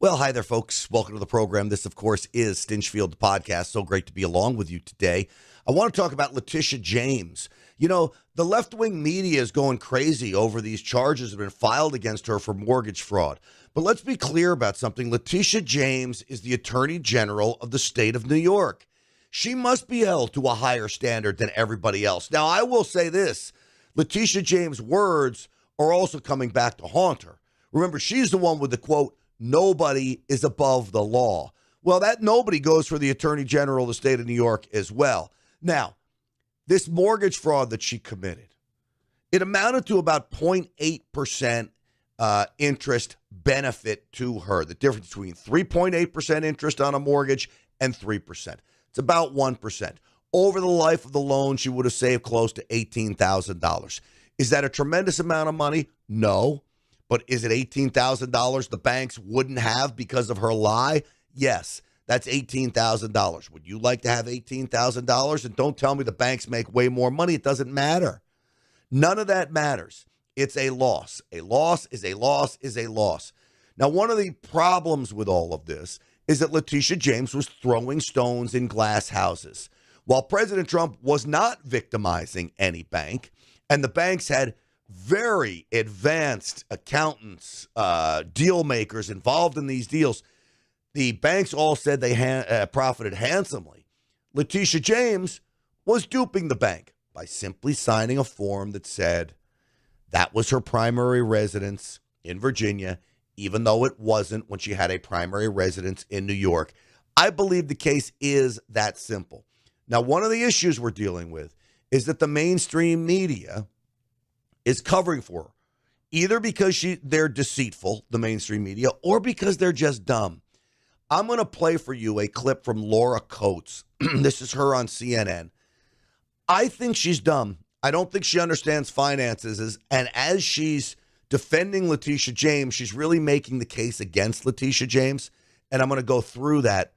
Well, hi there, folks. Welcome to the program. This, of course, is Stinchfield the podcast. So great to be along with you today. I want to talk about Letitia James. You know, the left-wing media is going crazy over these charges that have been filed against her for mortgage fraud. But let's be clear about something. Letitia James is the Attorney General of the state of New York. She must be held to a higher standard than everybody else. Now, I will say this. Letitia James' words are also coming back to haunt her. Remember, she's the one with the quote, "Nobody is above the law." Well, that nobody goes for the Attorney General of the state of New York as well. Now, this mortgage fraud that she committed, it amounted to about 0.8% interest benefit to her. The difference between 3.8% interest on a mortgage and 3%. It's about 1%. Over the life of the loan, she would have saved close to $18,000. Is that a tremendous amount of money? No. But is it $18,000 the banks wouldn't have because of her lie? Yes, that's $18,000. Would you like to have $18,000? And don't tell me the banks make way more money. It doesn't matter. None of that matters. It's a loss. A loss is a loss is a loss. Now, one of the problems with all of this is that Letitia James was throwing stones in glass houses. While President Trump was not victimizing any bank, and the banks had very advanced accountants, deal makers involved in these deals, the banks all said they profited handsomely. Letitia James was duping the bank by simply signing a form that said that was her primary residence in Virginia, even though it wasn't when she had a primary residence in New York. I believe the case is that simple. Now, one of the issues we're dealing with is that the mainstream media is covering for her, either because they're deceitful, the mainstream media, or because they're just dumb. I'm going to play for you a clip from Laura Coates. This is her on CNN. I think she's dumb. I don't think she understands finances. And as she's defending Letitia James, she's really making the case against Letitia James. And I'm going to go through that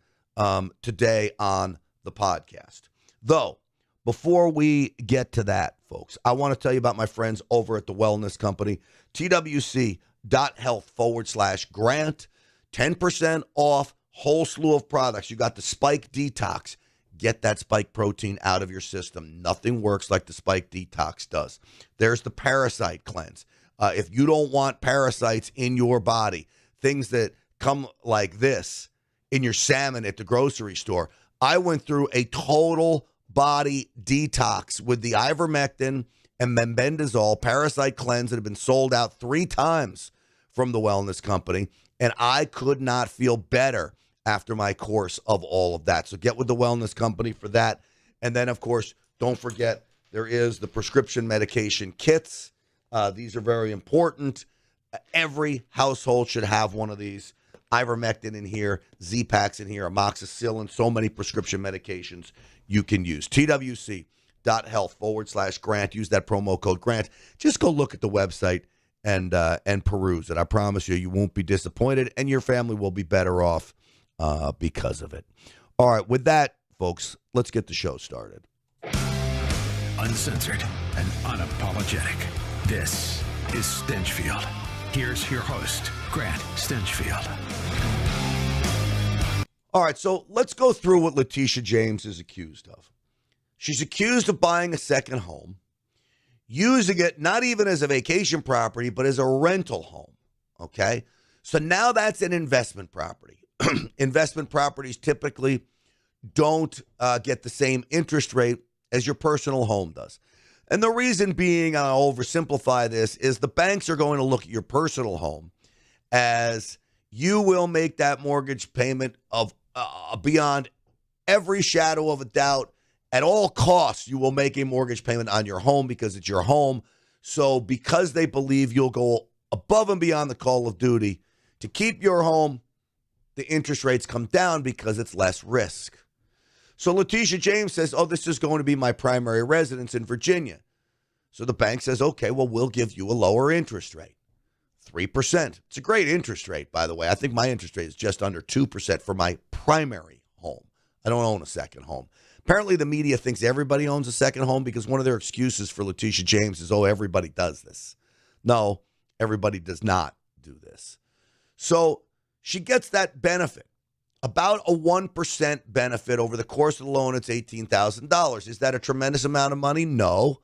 today on the podcast. Though, before we get to that, folks, I want to tell you about my friends over at the Wellness Company, twc.health/grant, 10% off, whole slew of products. You got the Spike Detox. Get that spike protein out of your system. Nothing works like the Spike Detox does. There's the Parasite Cleanse. If you don't want parasites in your body, things that come like this in your salmon at the grocery store, I went through a total body detox with the ivermectin and mebendazole parasite cleanse that have been sold out 3 times from the Wellness Company, and I could not feel better after my course of all of that. So get with the Wellness Company for that. And then, of course, don't forget there is the prescription medication kits. These are very important. Every household should have one of these. Ivermectin in here, Z-Paks in here, amoxicillin, so many prescription medications you can use. twc.health/grant. Use that promo code GRANT. Just go look at the website and peruse it. I promise you, you won't be disappointed, and your family will be better off because of it. All right, with that, folks, let's get the show started. Uncensored and unapologetic. This is Stinchfield. Here's your host, Grant Stinchfield. All right, so let's go through what Letitia James is accused of. She's accused of buying a second home, using it not even as a vacation property, but as a rental home, okay? So now that's an investment property. Investment properties typically don't get the same interest rate as your personal home does. And the reason being, I'll oversimplify this, is the banks are going to look at your personal home as you will make that mortgage payment of beyond every shadow of a doubt. At all costs, you will make a mortgage payment on your home because it's your home. So because they believe you'll go above and beyond the call of duty to keep your home, the interest rates come down because it's less risk. So Letitia James says, oh, this is going to be my primary residence in Virginia. So the bank says, okay, well, we'll give you a lower interest rate, 3%. It's a great interest rate, by the way. I think my interest rate is just under 2% for my primary home. I don't own a second home. Apparently the media thinks everybody owns a second home because one of their excuses for Letitia James is, oh, everybody does this. No, everybody does not do this. So she gets that benefit. About a 1% benefit over the course of the loan, it's $18,000. Is that a tremendous amount of money? No.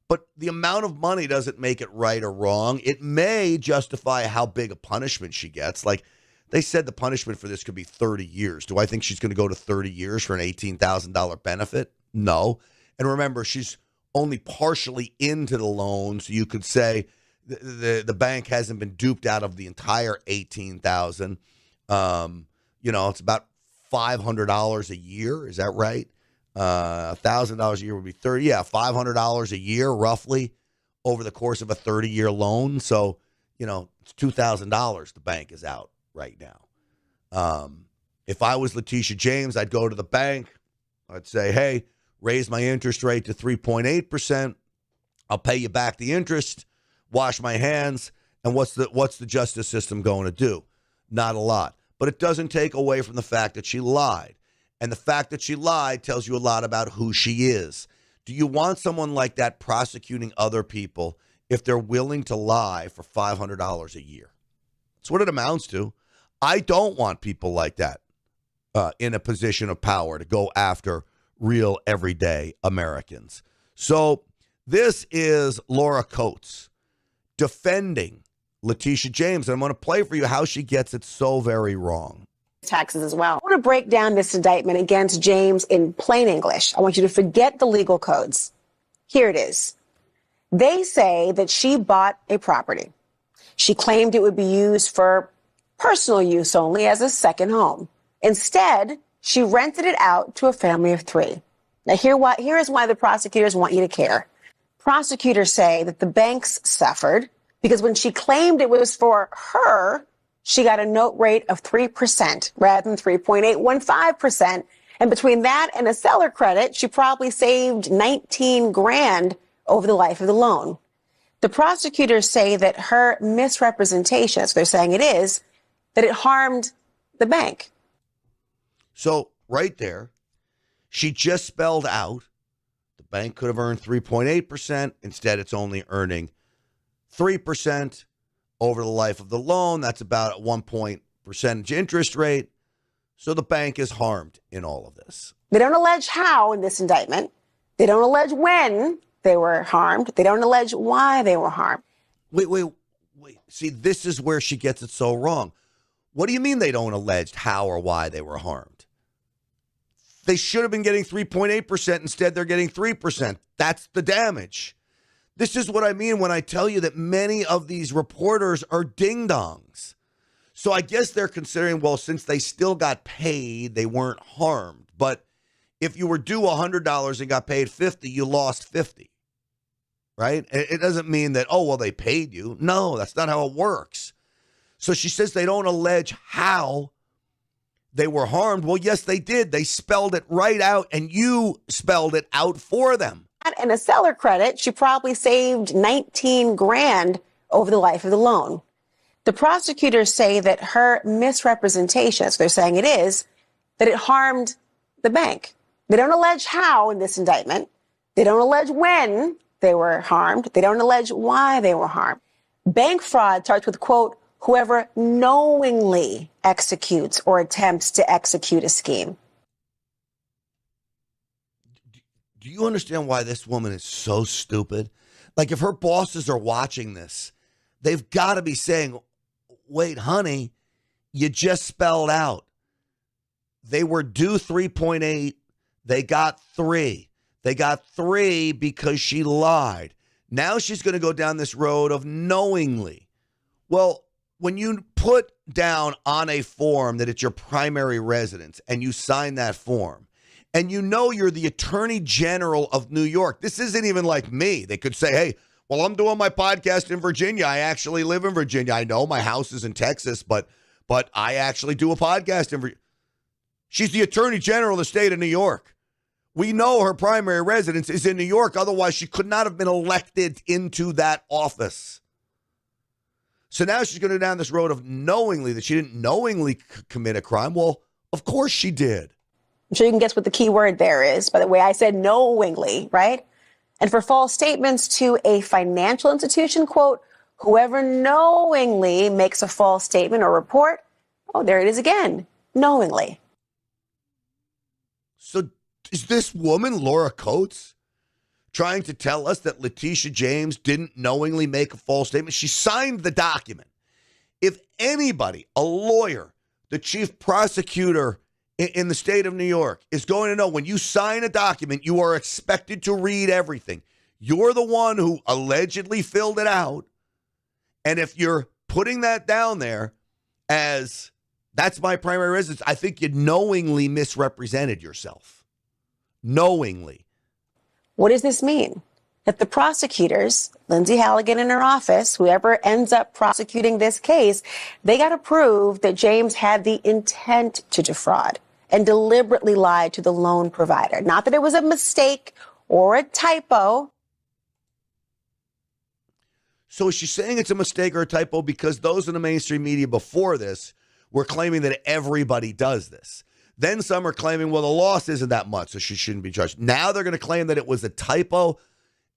But the amount of money doesn't make it right or wrong. It may justify how big a punishment she gets. Like they said, the punishment for this could be 30 years. Do I think she's going to go to 30 years for an $18,000 benefit? No. And remember, she's only partially into the loan, so you could say the bank hasn't been duped out of the entire $18,000. It's about $500 a year. Is that right? $1,000 a year would be 30. Yeah, $500 a year roughly over the course of a 30-year loan. So, it's $2,000 the bank is out right now. If I was Letitia James, I'd go to the bank. I'd say, hey, raise my interest rate to 3.8%. I'll pay you back the interest, wash my hands, and what's the justice system going to do? Not a lot. But it doesn't take away from the fact that she lied. And the fact that she lied tells you a lot about who she is. Do you want someone like that prosecuting other people if they're willing to lie for $500 a year? That's what it amounts to. I don't want people like that in a position of power to go after real everyday Americans. So this is Laura Coates defending Letitia James. And I'm going to play for you how she gets it so very wrong. Taxes as well. I want to break down this indictment against James in plain English. I want you to forget the legal codes. Here it is. They say that she bought a property. She claimed it would be used for personal use only as a second home. Instead, she rented it out to a family of 3. Now, here is why the prosecutors want you to care. Prosecutors say that the banks suffered because when she claimed it was for her, she got a note rate of 3% rather than 3.815%. And between that and a seller credit, she probably saved $19,000 over the life of the loan. The prosecutors say that her misrepresentation, as they're saying it is, that it harmed the bank. So right there, she just spelled out the bank could have earned 3.8%. Instead, it's only earning 3%. Over the life of the loan. That's about a 1% interest rate. So the bank is harmed in all of this. They don't allege how in this indictment. They don't allege when they were harmed. They don't allege why they were harmed. Wait. See, this is where she gets it so wrong. What do you mean they don't allege how or why they were harmed? They should have been getting 3.8%. Instead, they're getting 3%. That's the damage. This is what I mean when I tell you that many of these reporters are ding-dongs. So I guess they're considering, well, since they still got paid, they weren't harmed. But if you were due $100 and got paid $50, you lost $50, right? It doesn't mean that, oh, well, they paid you. No, that's not how it works. So she says they don't allege how they were harmed. Well, yes, they did. They spelled it right out, and you spelled it out for them. And a seller credit, she probably saved $19,000 over the life of the loan. The prosecutors say that her misrepresentation, as they're saying it is, that it harmed the bank. They don't allege how in this indictment. They don't allege when they were harmed. They don't allege why they were harmed. Bank fraud starts with, quote, whoever knowingly executes or attempts to execute a scheme. Do you understand why this woman is so stupid? Like, if her bosses are watching this, they've got to be saying, wait, honey, you just spelled out. They were due 3.8. They got 3. They got 3 because she lied. Now she's going to go down this road of knowingly. Well, when you put down on a form that it's your primary residence and you sign that form, and you know you're the Attorney General of New York. This isn't even like me. They could say, hey, well, I'm doing my podcast in Virginia. I actually live in Virginia. I know my house is in Texas, but I actually do a podcast in Virginia. She's the Attorney General of the state of New York. We know her primary residence is in New York. Otherwise, she could not have been elected into that office. So now she's going to go down this road of knowingly, that she didn't knowingly commit a crime. Well, of course she did. I'm sure you can guess what the key word there is. By the way, I said knowingly, right? And for false statements to a financial institution, quote, whoever knowingly makes a false statement or report, Oh, there it is again. Knowingly. So is this woman, Laura Coates, trying to tell us that Letitia James didn't knowingly make a false statement? She signed the document. If anybody, a lawyer, the chief prosecutor in the state of New York is going to know, when you sign a document, you are expected to read everything. You're the one who allegedly filled it out. And if you're putting that down there as that's my primary residence, I think you knowingly misrepresented yourself. Knowingly. What does this mean? That the prosecutors, Lindsay Halligan in her office, whoever ends up prosecuting this case, they got to prove that James had the intent to defraud and deliberately lied to the loan provider. Not that it was a mistake or a typo. So is she saying it's a mistake or a typo because those in the mainstream media before this were claiming that everybody does this? Then some are claiming, well, the loss isn't that much, so she shouldn't be charged. Now they're going to claim that it was a typo.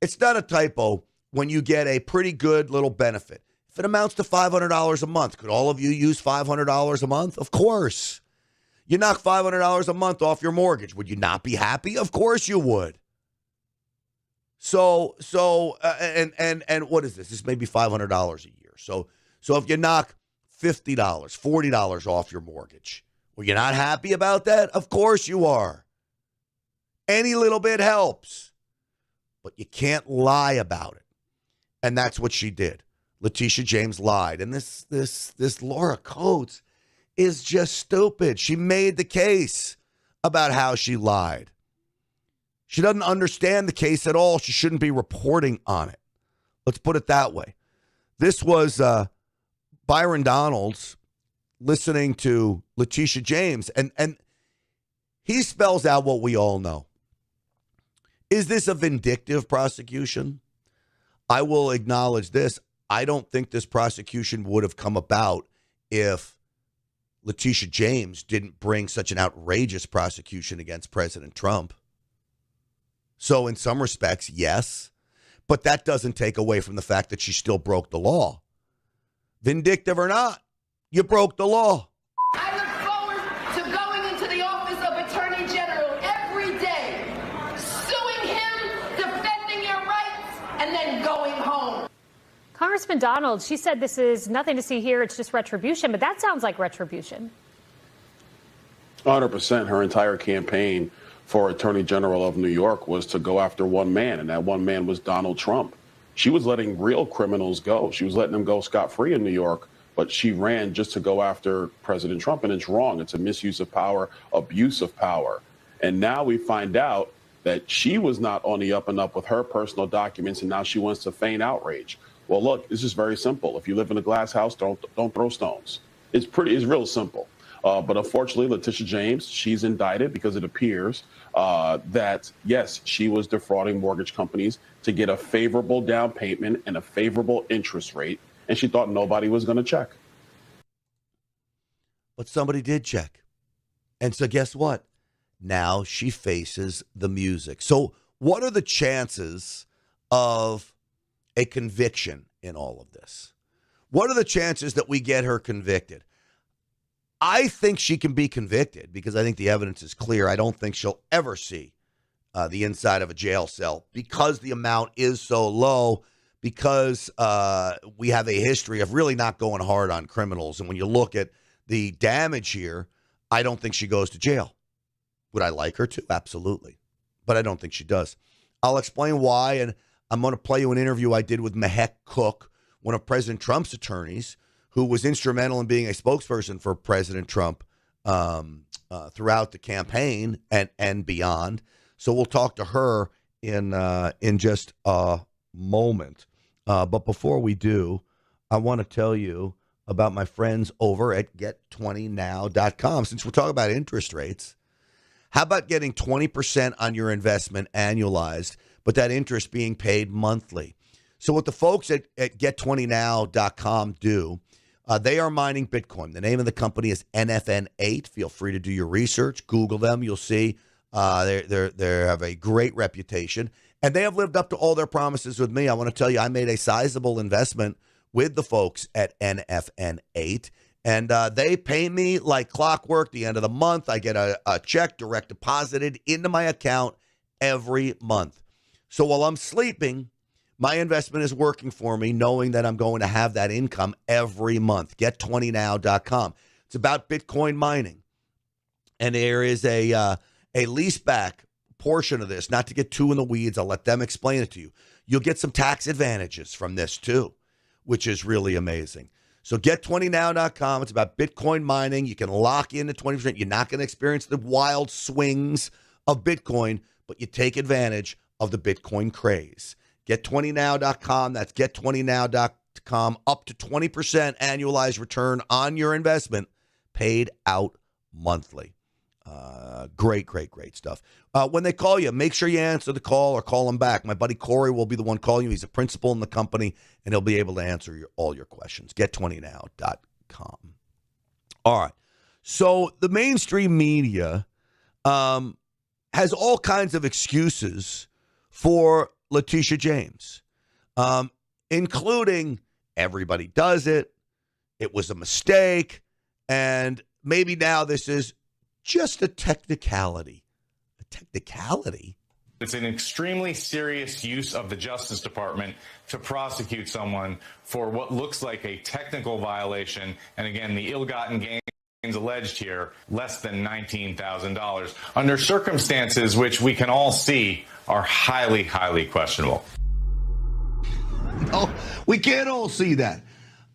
It's not a typo when you get a pretty good little benefit. If it amounts to $500 a month, could all of you use $500 a month? Of course. You knock $500 a month off your mortgage. Would you not be happy? Of course you would. So what is this? This may be $500 a year. So if you knock $50, $40 off your mortgage, were you not happy about that? Of course you are. Any little bit helps. But you can't lie about it. And that's what she did. Letitia James lied. And this Laura Coates is just stupid. She made the case about how she lied. She doesn't understand the case at all. She shouldn't be reporting on it. Let's put it that way. This was Byron Donalds listening to Letitia James, and he spells out what we all know. Is this a vindictive prosecution? I will acknowledge this. I don't think this prosecution would have come about if Letitia James didn't bring such an outrageous prosecution against President Trump. So in some respects, yes, but that doesn't take away from the fact that she still broke the law. Vindictive or not, you broke the law. I look forward to going into the office of Attorney General every day, suing him, defending your rights, and then going home. Congressman Donald, she said this is nothing to see here, it's just retribution, but that sounds like retribution. 100%. Her entire campaign for Attorney General of New York was to go after one man, and that one man was Donald Trump. She was letting real criminals go. She was letting them go scot-free in New York, but she ran just to go after President Trump, and it's wrong. It's a misuse of power, abuse of power. And now we find out that she was not on the up and up with her personal documents, and now she wants to feign outrage. Well, look, this is very simple. If you live in a glass house, don't throw stones. It's real simple. But unfortunately, Letitia James, she's indicted because it appears that, yes, she was defrauding mortgage companies to get a favorable down payment and a favorable interest rate, and she thought nobody was going to check. But somebody did check. And so guess what? Now she faces the music. So what are the chances of a conviction in all of this? What are the chances that we get her convicted? I think she can be convicted because I think the evidence is clear. I don't think she'll ever see the inside of a jail cell because the amount is so low, because we have a history of really not going hard on criminals. And when you look at the damage here, I don't think she goes to jail. Would I like her to? Absolutely. But I don't think she does. I'll explain why, and I'm going to play you an interview I did with Mehek Cook, one of President Trump's attorneys, who was instrumental in being a spokesperson for President Trump throughout the campaign and beyond. So we'll talk to her in just a moment. But before we do, I want to tell you about my friends over at get20now.com. Since we're talking about interest rates, how about getting 20% on your investment annualized, but that interest being paid monthly? So what the folks at get20now.com do, they are mining Bitcoin. The name of the company is NFN8. Feel free to do your research. Google them. You'll see they have a great reputation. And they have lived up to all their promises with me. I want to tell you, I made a sizable investment with the folks at NFN8. And they pay me like clockwork. The end of the month, I get a check direct deposited into my account every month. So while I'm sleeping, my investment is working for me, knowing that I'm going to have that income every month. Get20now.com. It's about Bitcoin mining. And there is a leaseback portion of this. Not to get too in the weeds, I'll let them explain it to you. You'll get some tax advantages from this too, which is really amazing. So get20now.com. It's about Bitcoin mining. You can lock in to 20%. You're not going to experience the wild swings of Bitcoin, but you take advantage of the Bitcoin craze. Get20now.com. That's get20now.com. Up to 20% annualized return on your investment paid out monthly. Great stuff. When they call you, make sure you answer the call or call them back. My buddy Corey will be the one calling you. He's a principal in the company, and he'll be able to answer all your questions. Get20now.com. All right. So the mainstream media has all kinds of excuses for Letitia James, including everybody does it, it was a mistake, and maybe now this is just a technicality. A technicality? It's an extremely serious use of the Justice Department to prosecute someone for what looks like a technical violation. And again, the ill-gotten gains alleged here, less than $19,000, under circumstances which we can all see are highly, highly questionable. No, we can't all see that.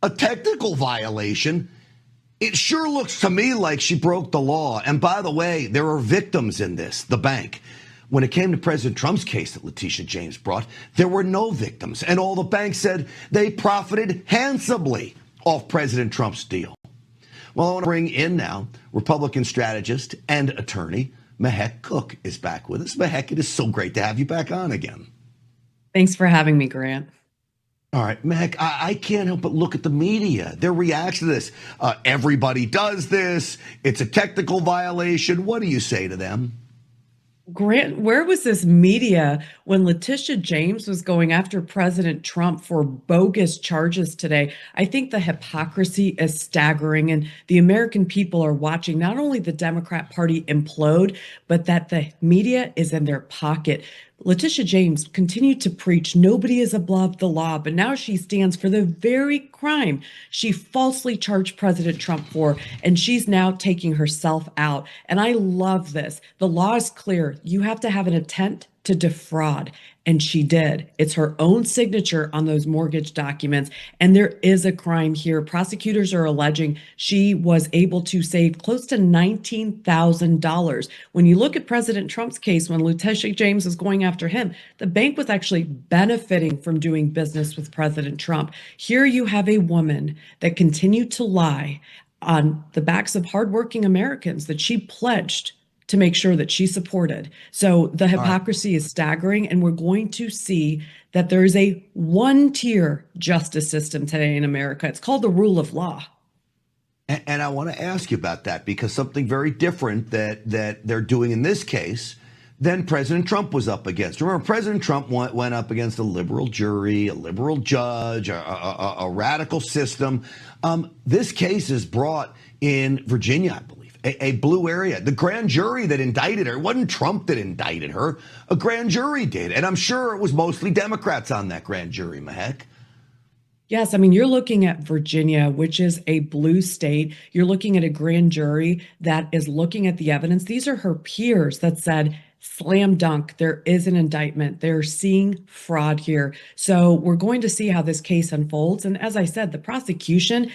A technical violation. It sure looks to me like she broke the law. And by the way, there are victims in this, the bank. When it came to President Trump's case that Letitia James brought, there were no victims. And all the banks said they profited handsomely off President Trump's deal. Well, I want to bring in now Republican strategist and attorney Mehek Cook is back with us. Mehek, it is so great to have you back on again. Thanks for having me, Grant. All right, Mehek, I can't help but look at the media. Their reaction to this. Everybody does this. It's a technical violation. What do you say to them? Grant, where was this media when Letitia James was going after President Trump for bogus charges today? I think the hypocrisy is staggering, and the American people are watching not only the Democrat Party implode, but that the media is in their pocket. Letitia James continued to preach nobody is above the law, but now she stands for the very crime she falsely charged President Trump for, and she's now taking herself out. And I love this. The law is clear. You have to have an intent to defraud, and she did. It's her own signature on those mortgage documents, and there is a crime here. Prosecutors are alleging she was able to save close to $19,000. When you look at President Trump's case, when Letitia James was going after him, the bank was actually benefiting from doing business with President Trump. Here you have a woman that continued to lie on the backs of hardworking Americans that she pledged to make sure that she supported. So the hypocrisy is staggering, and we're going to see that there is a one-tier justice system today in America. It's called the rule of law. And I want to ask you about that, because something very different that they're doing in this case than President Trump was up against. Remember, President Trump went up against a liberal jury, a liberal judge, a radical system. This case is brought in Virginia, I believe. A blue area. The grand jury that indicted her, it wasn't Trump that indicted her. A grand jury did. And I'm sure it was mostly Democrats on that grand jury, Mehek. Yes, I mean, you're looking at Virginia, which is a blue state. You're looking at a grand jury that is looking at the evidence. These are her peers that said, slam dunk, there is an indictment. They're seeing fraud here. So we're going to see how this case unfolds. And as I said, the prosecution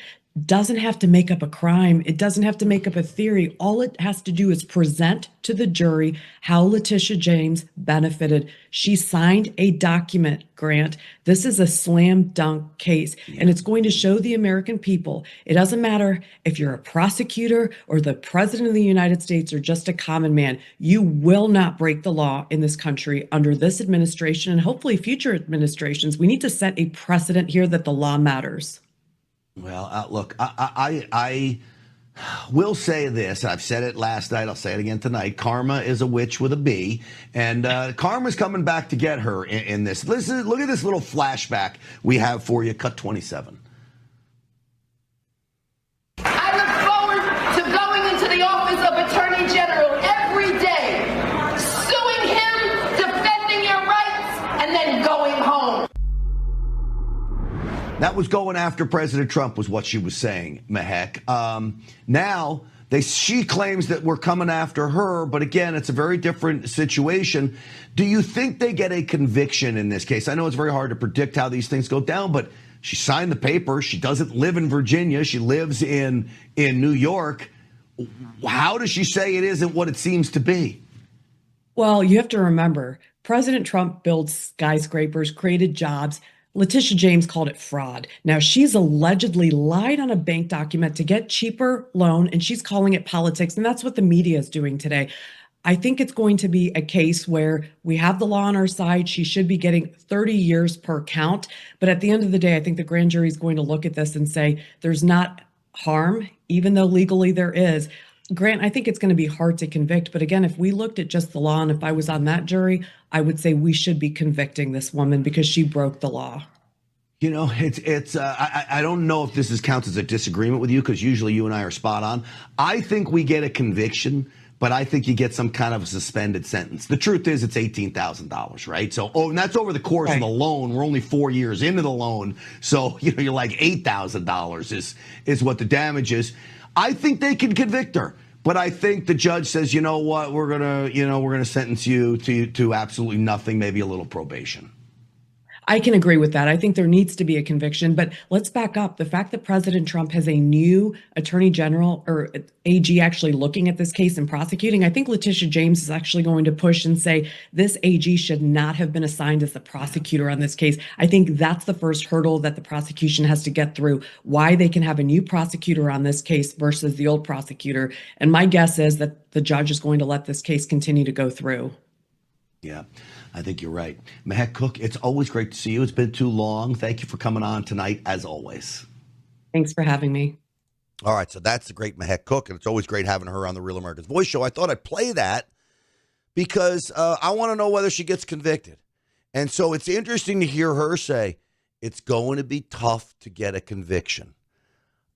doesn't have to make up a crime. It doesn't have to make up a theory. All it has to do is present to the jury how Letitia James benefited. She signed a document, Grant. This is a slam dunk case, and it's going to show the American people. It doesn't matter if you're a prosecutor or the president of the United States or just a common man. You will not break the law in this country under this administration and hopefully future administrations. We need to set a precedent here that the law matters. Well, look, I will say this. I've said it last night. I'll say it again tonight. Karma is a witch with a B, and karma's coming back to get her in this. Listen, look at this little flashback we have for you. Cut 27. I That was going after President Trump, was what she was saying, Mehek. Now, she claims that we're coming after her, but again, it's a very different situation. Do you think they get a conviction in this case? I know it's very hard to predict how these things go down, but she signed the paper. She doesn't live in Virginia. She lives in New York. How does she say it isn't what it seems to be? Well, you have to remember, President Trump built skyscrapers, created jobs. Letitia James called it fraud. Now, she's allegedly lied on a bank document to get cheaper loan, and she's calling it politics. And that's what the media is doing today. I think it's going to be a case where we have the law on our side. She should be getting 30 years per count. But at the end of the day, I think the grand jury is going to look at this and say there's not harm, even though legally there is. Grant, I think it's going to be hard to convict. But again, if we looked at just the law, and if I was on that jury, I would say we should be convicting this woman because she broke the law. You know, I don't know if this counts as a disagreement with you, because usually you and I are spot on. I think we get a conviction, but I think you get some kind of a suspended sentence. The truth is it's $18,000, right? So, and that's over the course of the loan. We're only 4 years into the loan. So, you're like $8,000 is what the damage is. I think they can convict her, but I think the judge says, you know what, we're gonna sentence you to absolutely nothing, maybe a little probation. I can agree with that. I think there needs to be a conviction, but let's back up. The fact that President Trump has a new attorney general or AG actually looking at this case and prosecuting, I think Letitia James is actually going to push and say this AG should not have been assigned as the prosecutor on this case. I think that's the first hurdle that the prosecution has to get through, why they can have a new prosecutor on this case versus the old prosecutor. And my guess is that the judge is going to let this case continue to go through. Yeah, I think you're right. Mehek Cook, it's always great to see you. It's been too long. Thank you for coming on tonight, as always. Thanks for having me. All right, so that's the great Mehek Cook, and it's always great having her on the Real America's Voice show. I thought I'd play that because I want to know whether she gets convicted. And so it's interesting to hear her say it's going to be tough to get a conviction.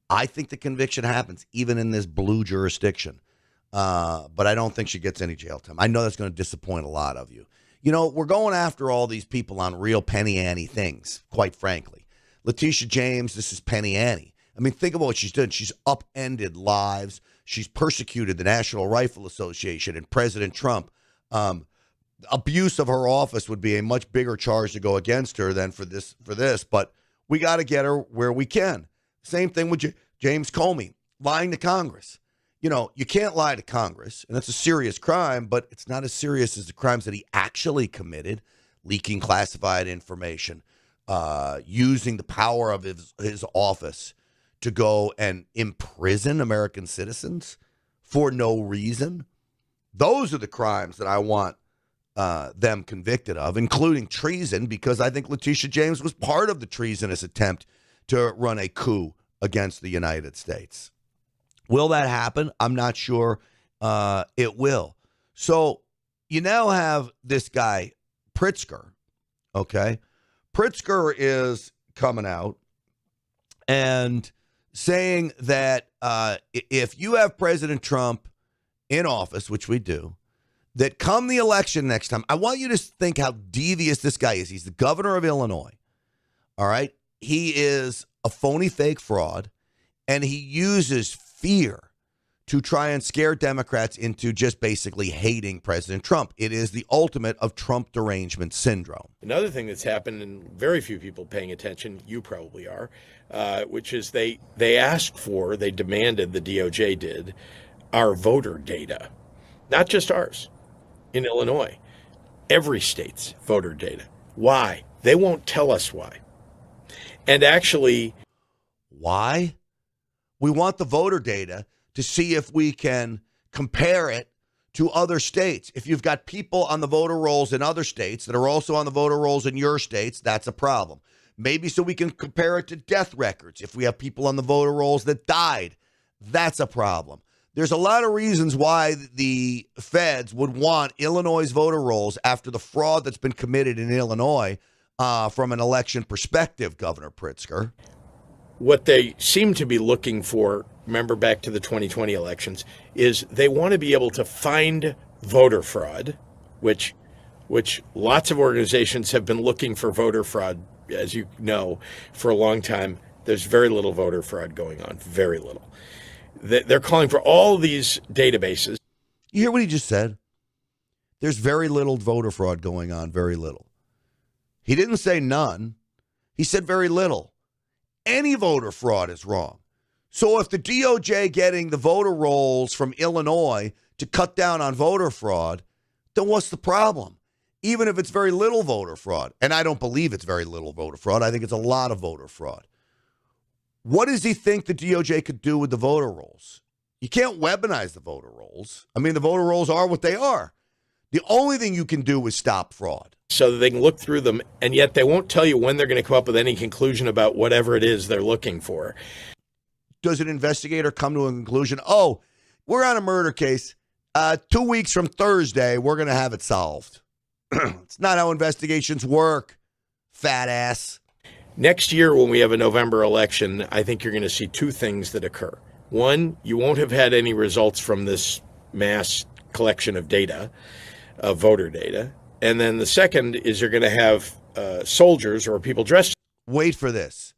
I think the conviction happens even in this blue jurisdiction. But I don't think she gets any jail time. I know that's going to disappoint a lot of you. You know, we're going after all these people on real penny ante things, quite frankly. Letitia James, this is penny ante. I mean, think about what she's done. She's upended lives. She's persecuted the National Rifle Association and President Trump. Abuse of her office would be a much bigger charge to go against her than for this. But we got to get her where we can. Same thing with James Comey, lying to Congress. You know, you can't lie to Congress, and that's a serious crime, but it's not as serious as the crimes that he actually committed, leaking classified information, using the power of his office to go and imprison American citizens for no reason. Those are the crimes that I want them convicted of, including treason, because I think Letitia James was part of the treasonous attempt to run a coup against the United States. Will that happen? I'm not sure it will. So you now have this guy, Pritzker, okay? Pritzker is coming out and saying that if you have President Trump in office, which we do, that come the election next time, I want you to think how devious this guy is. He's the governor of Illinois, all right? He is a phony fake fraud, and he uses fear to try and scare Democrats into just basically hating President Trump. It is the ultimate of Trump derangement syndrome. Another thing that's happened, and very few people paying attention, you probably are, which is they demanded, the DOJ did, our voter data. Not just ours in Illinois, every state's voter data. Why? They won't tell us why. And actually... Why? We want the voter data to see if we can compare it to other states. If you've got people on the voter rolls in other states that are also on the voter rolls in your states, that's a problem. Maybe so we can compare it to death records. If we have people on the voter rolls that died, that's a problem. There's a lot of reasons why the feds would want Illinois' voter rolls after the fraud that's been committed in Illinois from an election perspective, Governor Pritzker. What they seem to be looking for, remember back to the 2020 elections, is they want to be able to find voter fraud, which lots of organizations have been looking for voter fraud as you know, for a long time, there's very little voter fraud going on, very little. They're calling for all these databases. You hear what he just said? There's very little voter fraud going on, very little. He didn't say none. He said very little. Any voter fraud is wrong. So if the DOJ getting the voter rolls from Illinois to cut down on voter fraud, then what's the problem? Even if it's very little voter fraud, and I don't believe it's very little voter fraud, I think it's a lot of voter fraud. What does he think the DOJ could do with the voter rolls? You can't weaponize the voter rolls. I mean, the voter rolls are what they are. The only thing you can do is stop fraud. So that they can look through them, and yet they won't tell you when they're going to come up with any conclusion about whatever it is they're looking for. Does an investigator come to a conclusion? Oh, we're on a murder case. 2 weeks from Thursday, we're going to have it solved. It's not how investigations work, fat ass. Next year, when we have a November election, I think you're going to see two things that occur. One, you won't have had any results from this mass collection of data, of voter data. And then the second is you're going to have soldiers or people dressed. Wait for this.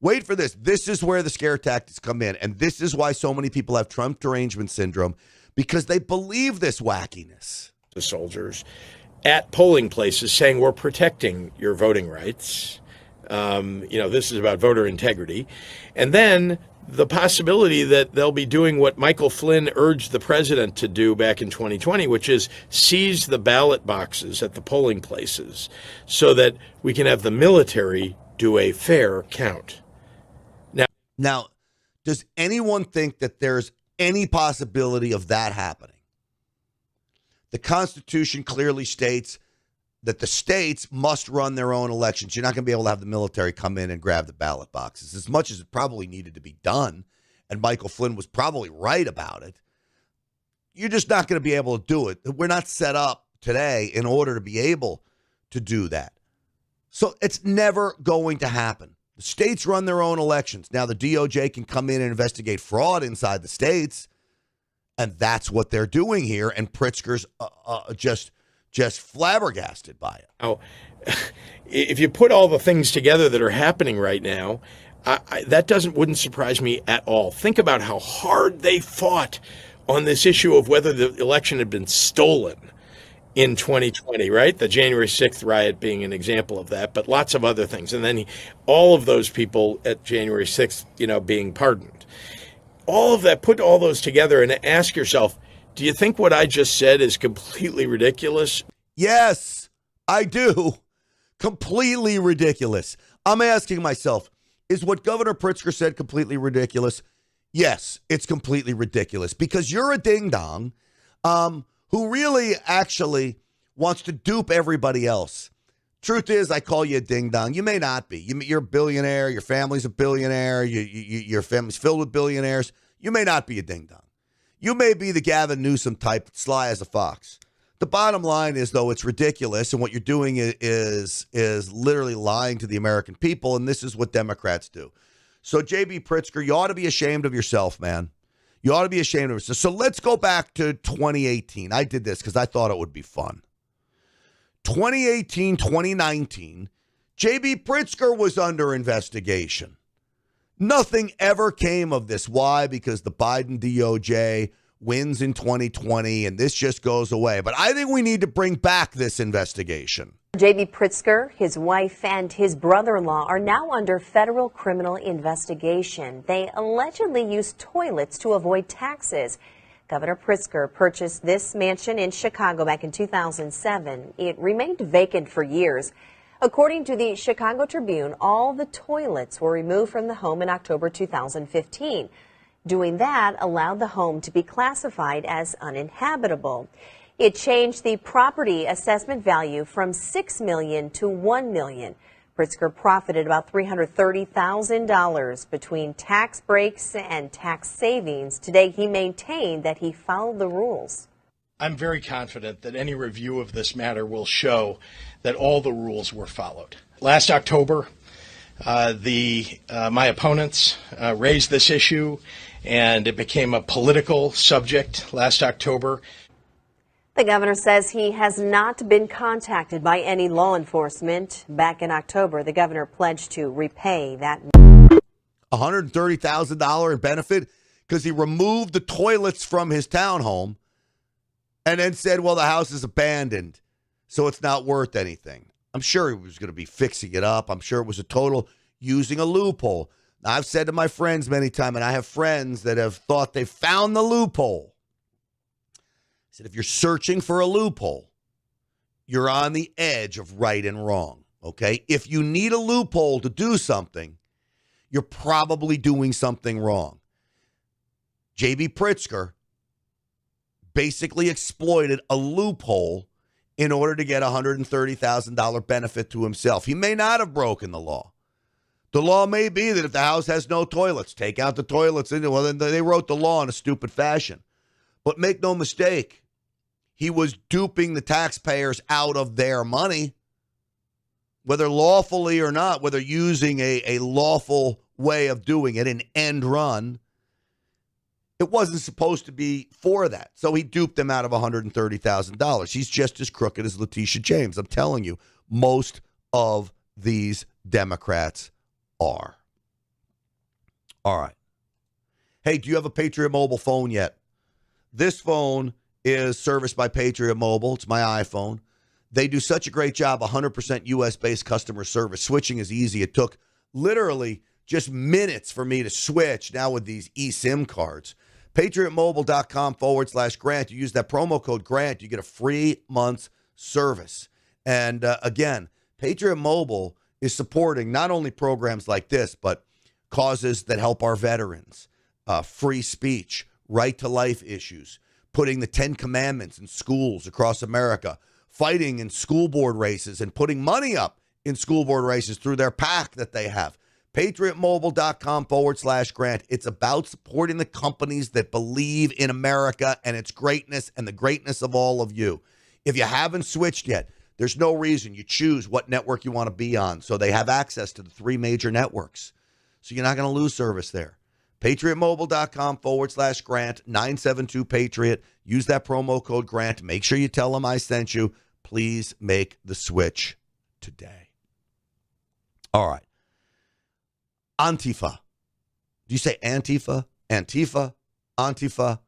Wait for this. This is where the scare tactics come in. And this is why so many people have Trump derangement syndrome, because they believe this wackiness. The soldiers at polling places saying we're protecting your voting rights. This is about voter integrity. And then the possibility that they'll be doing what Michael Flynn urged the president to do back in 2020, which is seize the ballot boxes at the polling places so that we can have the military do a fair count. Now, does anyone think that there's any possibility of that happening? The Constitution clearly states that the states must run their own elections. You're not going to be able to have the military come in and grab the ballot boxes, as much as it probably needed to be done, and Michael Flynn was probably right about it. You're just not going to be able to do it. We're not set up today in order to be able to do that. So it's never going to happen. The states run their own elections. Now, the DOJ can come in and investigate fraud inside the states, and that's what they're doing here, and Pritzker's just flabbergasted by it. Oh, if you put all the things together that are happening right now, that wouldn't surprise me at all. Think about how hard they fought on this issue of whether the election had been stolen in 2020, right? The January 6th riot being an example of that, but lots of other things. And then all of those people at January 6th, being pardoned. All of that, put all those together and ask yourself, do you think what I just said is completely ridiculous? Yes, I do. Completely ridiculous. I'm asking myself, is what Governor Pritzker said completely ridiculous? Yes, it's completely ridiculous because you're a ding-dong who really actually wants to dupe everybody else. Truth is, I call you a ding-dong. You may not be. You're a billionaire. Your family's a billionaire. Your family's filled with billionaires. You may not be a ding-dong. You may be the Gavin Newsom type, sly as a fox. The bottom line is, though, it's ridiculous, and what you're doing is literally lying to the American people, and this is what Democrats do. So, J.B. Pritzker, you ought to be ashamed of yourself, man. You ought to be ashamed of yourself. So let's go back to 2018. I did this because I thought it would be fun. 2018, 2019, J.B. Pritzker was under investigation. Nothing ever came of this. Why? Because the Biden DOJ wins in 2020, and this just goes away. But I think we need to bring back this investigation. J.B. Pritzker, his wife, and his brother-in-law are now under federal criminal investigation. They allegedly used toilets to avoid taxes. Governor Pritzker purchased this mansion in Chicago back in 2007. It remained vacant for years. According to the Chicago Tribune, all the toilets were removed from the home in October 2015. Doing that allowed the home to be classified as uninhabitable. It changed the property assessment value from $6 million to $1 million. Pritzker profited about $330,000 between tax breaks and tax savings. Today, he maintained that he followed the rules. I'm very confident that any review of this matter will show that all the rules were followed. Last October, my opponents raised this issue, and it became a political subject last October. The governor says he has not been contacted by any law enforcement. Back in October, the governor pledged to repay that $130,000 in benefit because he removed the toilets from his townhome and then said, well, the house is abandoned, so it's not worth anything. I'm sure he was going to be fixing it up. I'm sure it was a total using a loophole. Now, I've said to my friends many times, and I have friends that have thought they found the loophole. I said, if you're searching for a loophole, you're on the edge of right and wrong, okay? If you need a loophole to do something, you're probably doing something wrong. J.B. Pritzker basically exploited a loophole in order to get a $130,000 benefit to himself. He may not have broken the law. The law may be that if the house has no toilets, take out the toilets. Well, then they wrote the law in a stupid fashion. But make no mistake, he was duping the taxpayers out of their money, whether lawfully or not, whether using a lawful way of doing it, an end run. It wasn't supposed to be for that. So he duped them out of $130,000. He's just as crooked as Letitia James. I'm telling you, most of these Democrats are. All right. Hey, do you have a Patriot Mobile phone yet? This phone is serviced by Patriot Mobile. It's my iPhone. They do such a great job, 100% U.S.-based customer service. Switching is easy. It took literally just minutes for me to switch now with these eSIM cards. PatriotMobile.com/Grant. You use that promo code Grant, you get a free month's service. And again, Patriot Mobile is supporting not only programs like this, but causes that help our veterans, free speech, right to life issues, putting the 10 Commandments in schools across America, fighting in school board races and putting money up in school board races through their PAC that they have. PatriotMobile.com/Grant. It's about supporting the companies that believe in America and its greatness and the greatness of all of you. If you haven't switched yet, there's no reason. You choose what network you want to be on. So they have access to the 3 major networks. So you're not going to lose service there. PatriotMobile.com/Grant, 972-PATRIOT. Use that promo code Grant. Make sure you tell them I sent you. Please make the switch today. All right. Antifa. Do you say Antifa? Antifa? Antifa?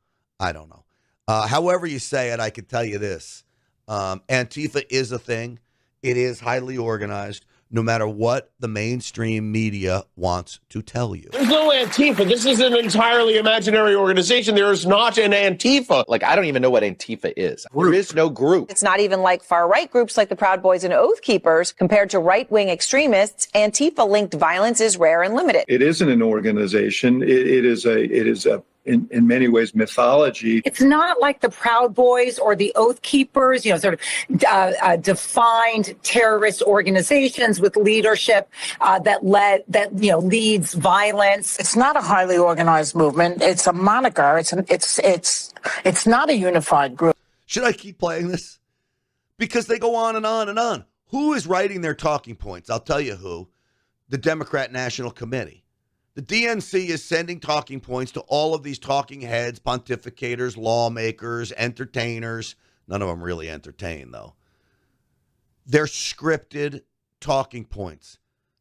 I don't know. However you say it, I can tell you this. Antifa is a thing. It is highly organized, no matter what the mainstream media wants to tell you. There's no Antifa. This is an entirely imaginary organization. There is not an Antifa. Like, I don't even know what Antifa is. There is no group. It's not even like far-right groups like the Proud Boys and Oath Keepers. Compared to right-wing extremists, Antifa-linked violence is rare and limited. It isn't an organization. It is a in many ways mythology. It's not like the Proud Boys or the Oath Keepers, sort of defined terrorist organizations with leadership that leads violence. It's not a highly organized movement. It's a moniker. It's not a unified group. Should I keep playing this? Because they go on and on and on. Who is writing their talking points? I'll tell you who. The Democrat National Committee. The DNC is sending talking points to all of these talking heads, pontificators, lawmakers, entertainers. None of them really entertain, though. They're scripted talking points.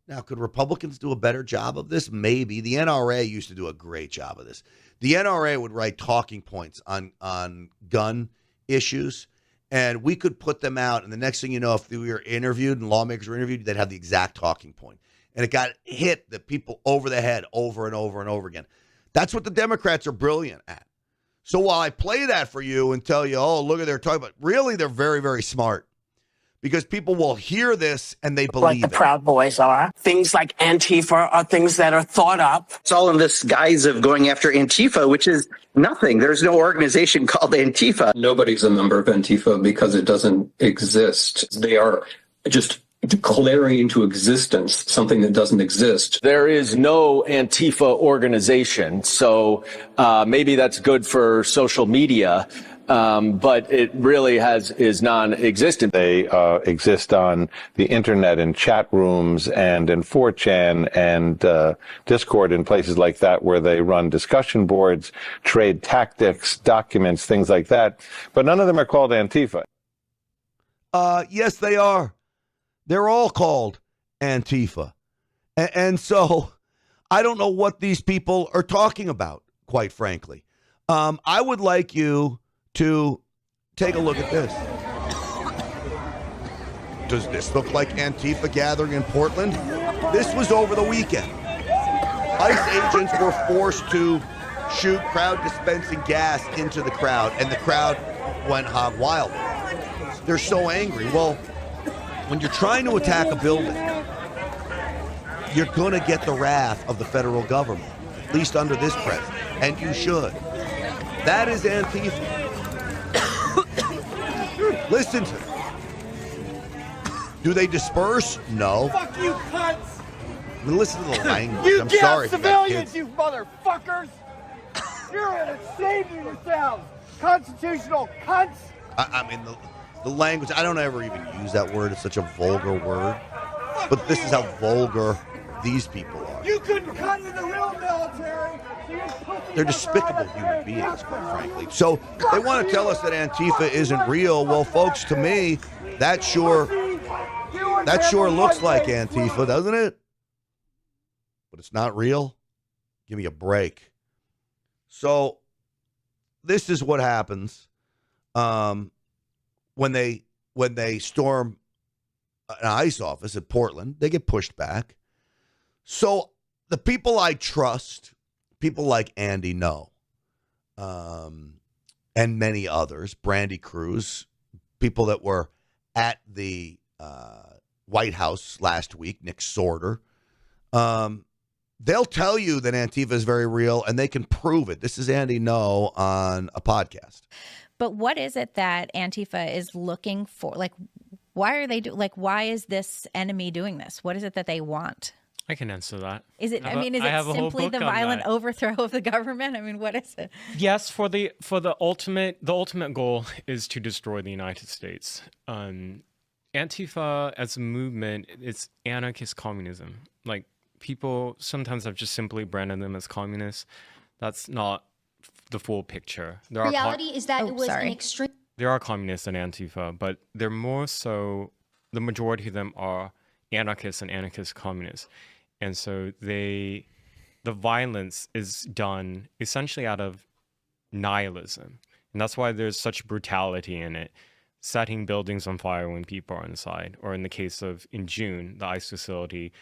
Now, could Republicans do a better job of this? Maybe. The NRA used to do a great job of this. The NRA would write talking points on gun issues, and we could put them out, and the next thing you know, if we were interviewed and lawmakers were interviewed, they'd have the exact talking point. And it got hit the people over the head over and over and over again. That's what the Democrats are brilliant at. So while I play that for you and tell you, oh, look at their talking, but really they're very, very smart. Because people will hear this and they believe like the Proud Boys are. Things like Antifa are things that are thought up. It's all in this guise of going after Antifa, which is nothing. There's no organization called Antifa. Nobody's a member of Antifa because it doesn't exist. They are just declaring into existence something that doesn't exist. There is no Antifa organization, so maybe that's good for social media. but it really is non-existent. They exist on the internet in chat rooms and in 4chan and Discord and places like that, where they run discussion boards, trade tactics, documents, things like that. But none of them are called Antifa. Yes, they are. They're all called Antifa. And so I don't know what these people are talking about, quite frankly. I would like you to take a look at this. Does this look like Antifa gathering in Portland? This was over the weekend. ICE agents were forced to shoot crowd dispensing gas into the crowd, and the crowd went hog wild. They're so angry. Well, when you're trying to attack a building, you're going to get the wrath of the federal government, at least under this president, and you should. That is Antifa. Listen to them. Do they disperse? No. Fuck you, cunts! I mean, listen to the language. You I'm damn sorry. civilians, you motherfuckers! You're ashamed of yourselves, constitutional cunts! I mean, the language, I don't ever even use that word. It's such a vulgar word. But this is how vulgar these people are. You couldn't cut into the real military. They're despicable human beings, quite frankly. So they want to tell us that Antifa isn't real. Well, folks, to me, that sure looks like Antifa, doesn't it? But it's not real. Give me a break. So this is what happens when they storm an ICE office at Portland. They get pushed back. So the people I trust, people like Andy Ngo, and many others, Brandy Cruz, people that were at the White House last week, Nick Sorter, they'll tell you that Antifa is very real, and they can prove it. This is Andy Ngo on a podcast. But what is it that Antifa is looking for? Like, why are they why is this enemy doing this? What is it that they want? I can answer that. Is it? Is it simply the violent overthrow of the government? I mean, what is it? Yes, for the ultimate goal is to destroy the United States. Antifa as a movement, it's anarchist communism. Like, people sometimes have just simply branded them as communists. That's not the full picture. Reality is that it was an extreme. There are communists in Antifa, but they're more so, the majority of them are anarchists and anarchist communists. And so the violence is done essentially out of nihilism. And that's why there's such brutality in it. Setting buildings on fire when people are inside. Or in the case of, in June, the ICE facility,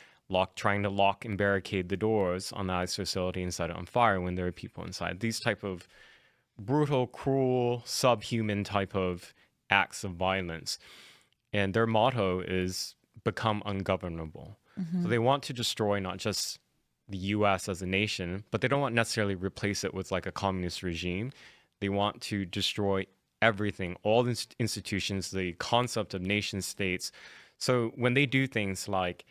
trying to lock and barricade the doors on the ICE facility and set it on fire when there are people inside. These type of brutal, cruel, subhuman type of acts of violence. And their motto is become ungovernable. Mm-hmm. So they want to destroy not just the U.S. as a nation, but they don't want necessarily replace it with like a communist regime. They want to destroy everything, all the institutions, the concept of nation states. So when they do things like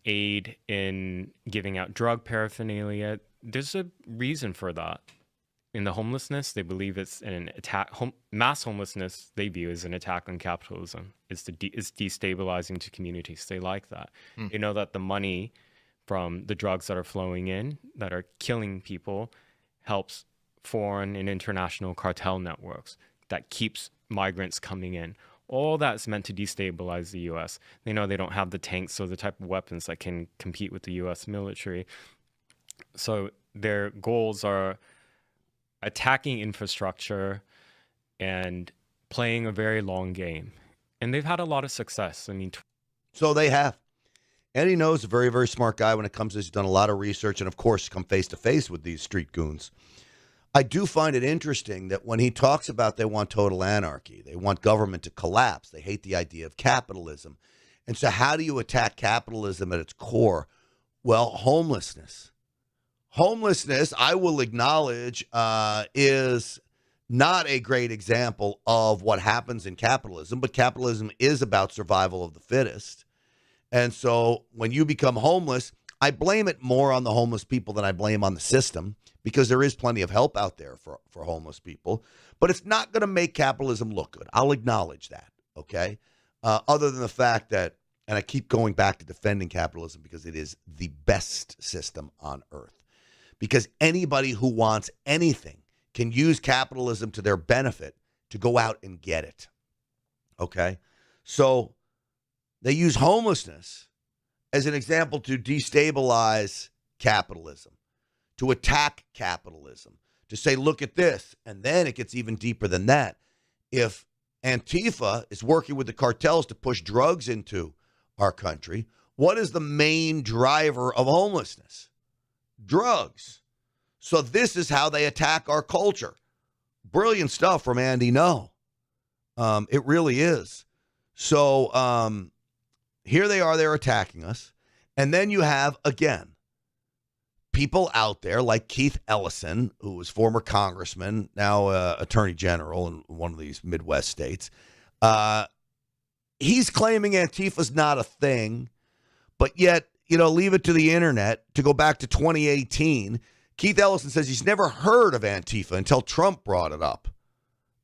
aid in giving out drug paraphernalia, there's a reason for that. In the homelessness, they believe it's an attack. Mass homelessness they view as an attack on capitalism. It's destabilizing to communities. They like that. They know that the money from the drugs that are flowing in, that are killing people, helps foreign and international cartel networks that keeps migrants coming in. All that's meant to destabilize the U.S. They know they don't have the tanks or the type of weapons that can compete with the U.S. military. So their goals are attacking infrastructure and playing a very long game. And they've had a lot of success. I mean, so they have. And he knows a very, very smart guy when it comes to this. He's done a lot of research and, of course, come face to face with these street goons. I do find it interesting that when he talks about they want total anarchy, they want government to collapse, they hate the idea of capitalism. And so how do you attack capitalism at its core? Well, homelessness. Homelessness, I will acknowledge, is not a great example of what happens in capitalism, but capitalism is about survival of the fittest. And so when you become homeless, I blame it more on the homeless people than I blame on the system, because there is plenty of help out there for homeless people, but it's not going to make capitalism look good. I'll acknowledge that, okay? Other than the fact that, and I keep going back to defending capitalism because it is the best system on earth. Because anybody who wants anything can use capitalism to their benefit to go out and get it, okay? So they use homelessness as an example to destabilize capitalism, to attack capitalism, to say, look at this. And then it gets even deeper than that. If Antifa is working with the cartels to push drugs into our country, what is the main driver of homelessness? Drugs. So this is how they attack our culture. Brilliant stuff from Andy No. It really is. So here they are, they're attacking us. And then you have, again, people out there like Keith Ellison, who was former congressman, now attorney general in one of these Midwest states. He's claiming Antifa's not a thing, but yet, leave it to the internet to go back to 2018. Keith Ellison says he's never heard of Antifa until Trump brought it up.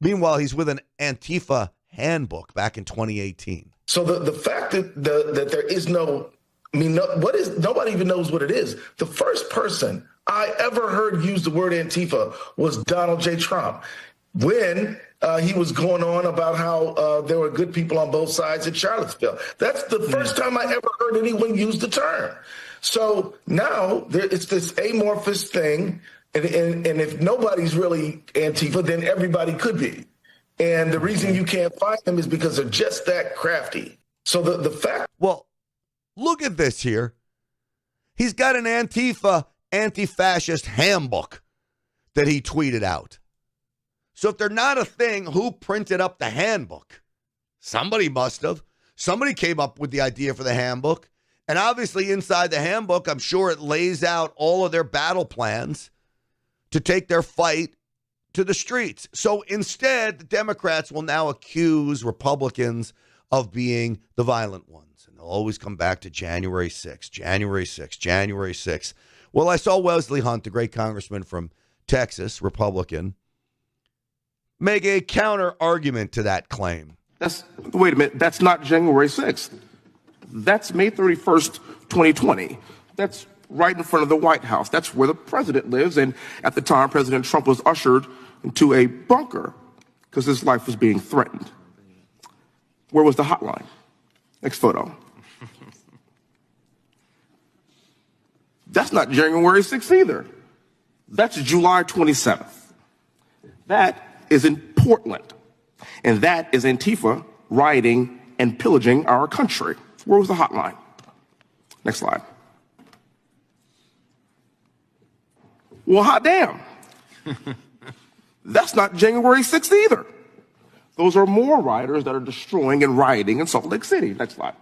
Meanwhile, he's with an Antifa handbook back in 2018. So the fact that there is nobody even knows what it is. The first person I ever heard use the word Antifa was Donald J. Trump when he was going on about how there were good people on both sides in Charlottesville. That's the first time I ever heard anyone use the term. So now it's this amorphous thing, and if nobody's really Antifa, then everybody could be. And the reason you can't find them is because they're just that crafty. So the fact... Well, look at this here. He's got an Antifa anti-fascist handbook that he tweeted out. So if they're not a thing, who printed up the handbook? Somebody must have. Somebody came up with the idea for the handbook. And obviously inside the handbook, I'm sure it lays out all of their battle plans to take their fight to the streets. So instead, the Democrats will now accuse Republicans of being the violent ones. And they'll always come back to January 6th, January 6th, January 6th. Well, I saw Wesley Hunt, the great congressman from Texas, Republican, make a counter argument to that claim. Wait a minute, that's not January 6th. That's May 31st, 2020. That's right in front of the White House. That's where the president lives. And at the time, President Trump was ushered into a bunker because his life was being threatened. Where was the hotline? Next photo. That's not January 6th either. That's July 27th. That is in Portland. And that is Antifa rioting and pillaging our country. Where was the hotline? Next slide. Well, hot damn. That's not January 6th either. Those are more rioters that are destroying and rioting in Salt Lake City. Next slide.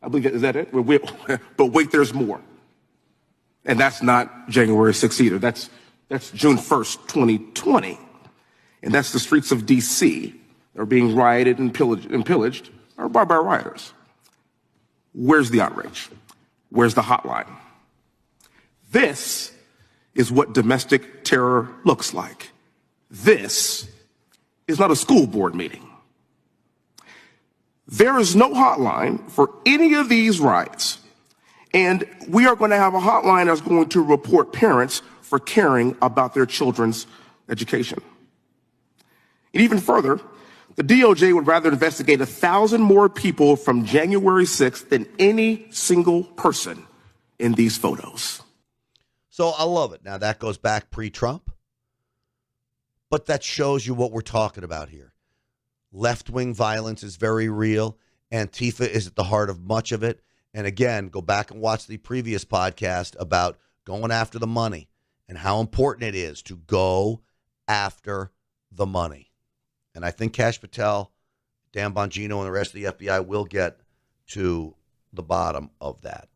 I believe, is that it? But wait, there's more. And that's not January 6th either. That's June 1st, 2020. And that's the streets of D.C. that are being rioted and pillaged by rioters. Where's the outrage? Where's the hotline? This is what domestic terror looks like. This is not a school board meeting. There is no hotline for any of these riots. And we are going to have a hotline that's going to report parents for caring about their children's education. And even further, the DOJ would rather investigate 1,000 more people from January 6th than any single person in these photos. So I love it. Now, that goes back pre-Trump, but that shows you what we're talking about here. Left-wing violence is very real. Antifa is at the heart of much of it. And again, go back and watch the previous podcast about going after the money and how important it is to go after the money. And I think Kash Patel, Dan Bongino, and the rest of the FBI will get to the bottom of that.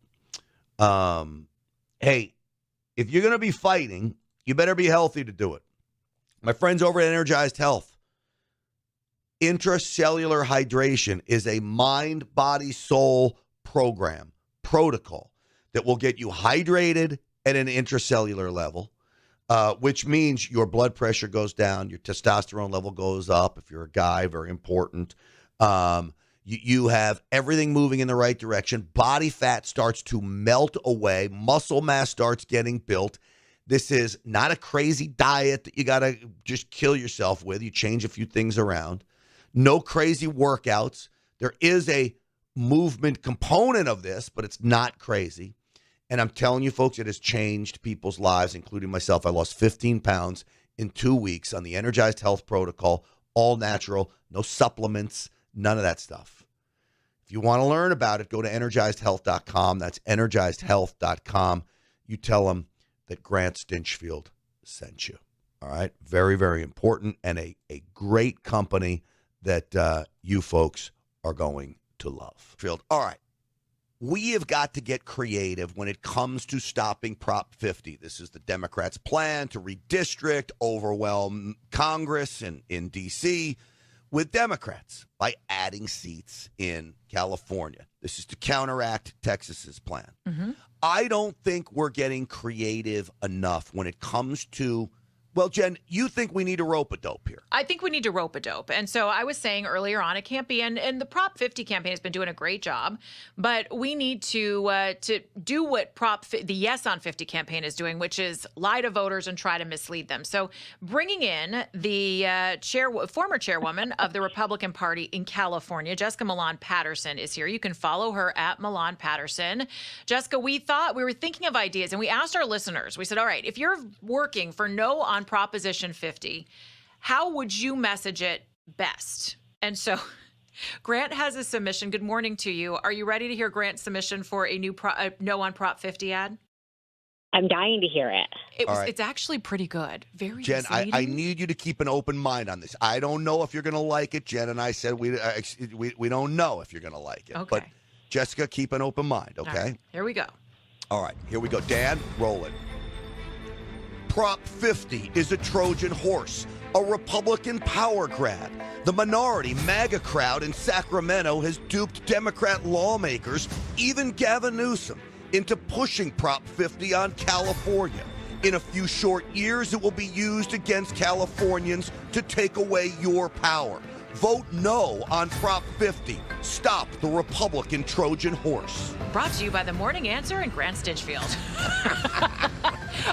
Hey, if you're going to be fighting, you better be healthy to do it. My friends over at Energized Health, intracellular hydration is a mind, body, soul protocol that will get you hydrated at an intracellular level, which means your blood pressure goes down, your testosterone level goes up. If you're a guy, very important. You have everything moving in the right direction. Body fat starts to melt away. Muscle mass starts getting built. This is not a crazy diet that you got to just kill yourself with. You change a few things around. No crazy workouts. There is a movement component of this, but it's not crazy. And I'm telling you, folks, it has changed people's lives, including myself. I lost 15 pounds in 2 weeks on the Energized Health Protocol, all natural, no supplements, none of that stuff. If you want to learn about it, go to energizedhealth.com. That's energizedhealth.com. You tell them that Grant Stinchfield sent you. All right? Very, very important, and a great company that you folks are going to love. All right. We have got to get creative when it comes to stopping Prop 50. This is the Democrats' plan to redistrict, overwhelm Congress in D.C. with Democrats by adding seats in California. This is to counteract Texas's plan. Mm-hmm. I don't think we're getting creative enough when it comes to, well, Jen, you think we need to rope-a-dope here. I think we need to rope-a-dope. And so I was saying earlier on, it can't be, and the Prop 50 campaign has been doing a great job, but we need to do what the Yes on 50 campaign is doing, which is lie to voters and try to mislead them. So bringing in the former chairwoman of the Republican Party in California, Jessica Milan Patterson, is here. You can follow her at Milan Patterson. Jessica, we were thinking of ideas, and we asked our listeners, we said, all right, if you're working for no on Proposition 50, how would you message it best? And so Grant has a submission. Good morning to you. Are you ready to hear Grant's submission for a new no on Prop 50 ad? I'm dying to hear it. It's actually pretty good. Very Jen, misleading. I need you to keep an open mind on this. I don't know if you're going to like it. Jen and I said we don't know if you're going to like it. Okay. But Jessica, keep an open mind, okay? All right, here we go. All right, here we go. Dan, roll it. Prop 50 is a Trojan horse, a Republican power grab. The minority MAGA crowd in Sacramento has duped Democrat lawmakers, even Gavin Newsom, into pushing Prop 50 on California. In a few short years, it will be used against Californians to take away your power. Vote no on Prop 50. Stop the Republican Trojan horse. Brought to you by The Morning Answer and Grant Stinchfield.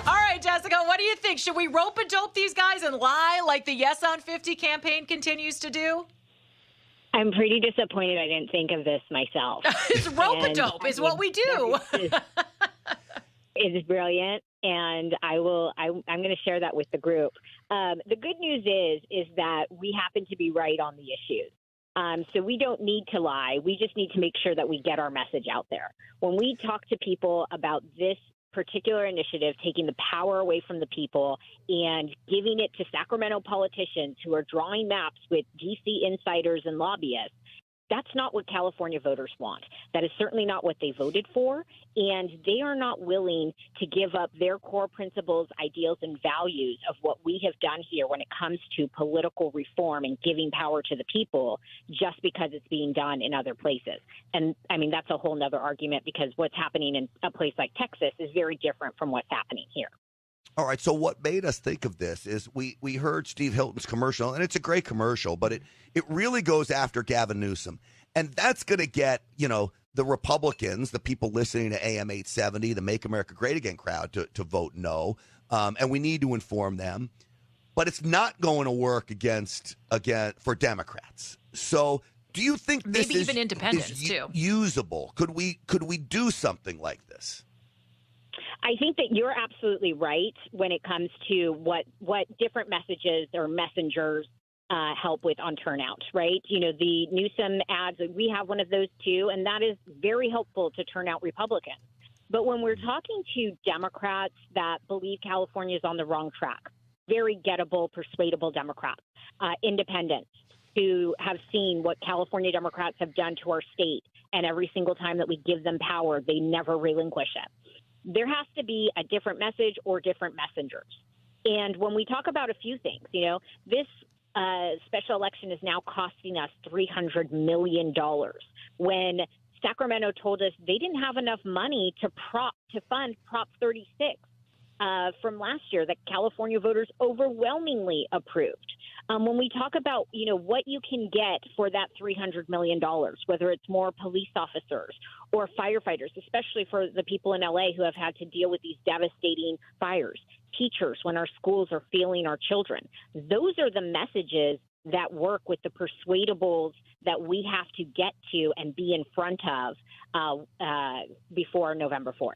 All right, Jessica, what do you think? Should we rope-a-dope these guys and lie like the Yes on 50 campaign continues to do? I'm pretty disappointed I didn't think of this myself. It's rope-a-dope is what we do. It's brilliant, and I'm going to share that with the group. The good news is that we happen to be right on the issues. So we don't need to lie. We just need to make sure that we get our message out there. When we talk to people about this particular initiative, taking the power away from the people and giving it to Sacramento politicians who are drawing maps with DC insiders and lobbyists, that's not what California voters want. That is certainly not what they voted for, and they are not willing to give up their core principles, ideals, and values of what we have done here when it comes to political reform and giving power to the people just because it's being done in other places. And, I mean, that's a whole nother argument because what's happening in a place like Texas is very different from what's happening here. All right, so what made us think of this is we heard Steve Hilton's commercial, and it's a great commercial, but it really goes after Gavin Newsom. And that's going to get, the Republicans, the people listening to AM 870, the Make America Great Again crowd to vote no. And we need to inform them. But it's not going to work for Democrats. So do you think this maybe even independents is too usable? Could we do something like this? I think that you're absolutely right when it comes to what different messages or messengers help with on turnout, right? The Newsom ads, we have one of those too, and that is very helpful to turn out Republicans. But when we're talking to Democrats that believe California is on the wrong track, very gettable, persuadable Democrats, independents who have seen what California Democrats have done to our state, and every single time that we give them power, they never relinquish it. There has to be a different message or different messengers. And when we talk about a few things, this special election is now costing us $300 million. When Sacramento told us they didn't have enough money to fund Prop 36. from last year that California voters overwhelmingly approved. When we talk about, what you can get for that $300 million, whether it's more police officers or firefighters, especially for the people in LA who have had to deal with these devastating fires, teachers when our schools are failing our children, those are the messages that work with the persuadables that we have to get to and be in front of before November 4th.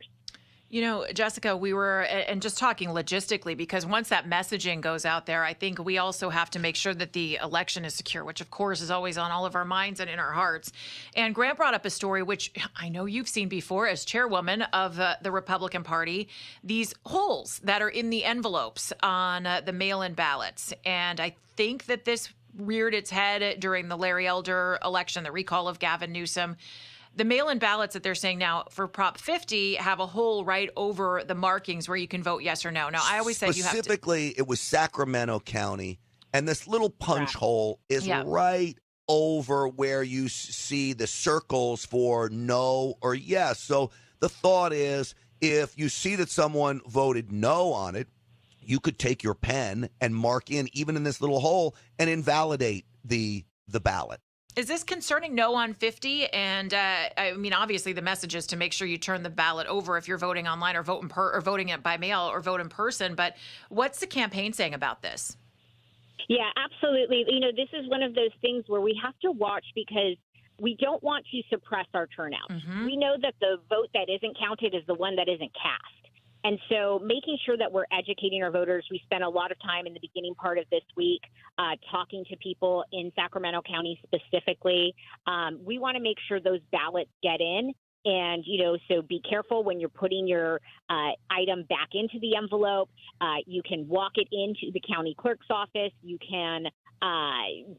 Jessica, we were and just talking logistically, because once that messaging goes out there, I think we also have to make sure that the election is secure, which, of course, is always on all of our minds and in our hearts. And Grant brought up a story, which I know you've seen before as chairwoman of the Republican Party, these holes that are in the envelopes on the mail-in ballots. And I think that this reared its head during the Larry Elder election, the recall of Gavin Newsom. The mail-in ballots that they're saying now for Prop 50 have a hole right over the markings where you can vote yes or no. Now, I always said you have to... Specifically, it was Sacramento County, and this little punch hole is right over where you see the circles for no or yes. So the thought is, if you see that someone voted no on it, you could take your pen and mark in, even in this little hole, and invalidate the ballot. Is this concerning no on 50? And I mean, obviously, the message is to make sure you turn the ballot over if you're voting online or voting it by mail or vote in person. But what's the campaign saying about this? Yeah, absolutely. This is one of those things where we have to watch because we don't want to suppress our turnout. Mm-hmm. We know that the vote that isn't counted is the one that isn't cast. And so making sure that we're educating our voters, we spent a lot of time in the beginning part of this week talking to people in Sacramento County specifically. We want to make sure those ballots get in. And, so be careful when you're putting your item back into the envelope. You can walk it into the county clerk's office. You can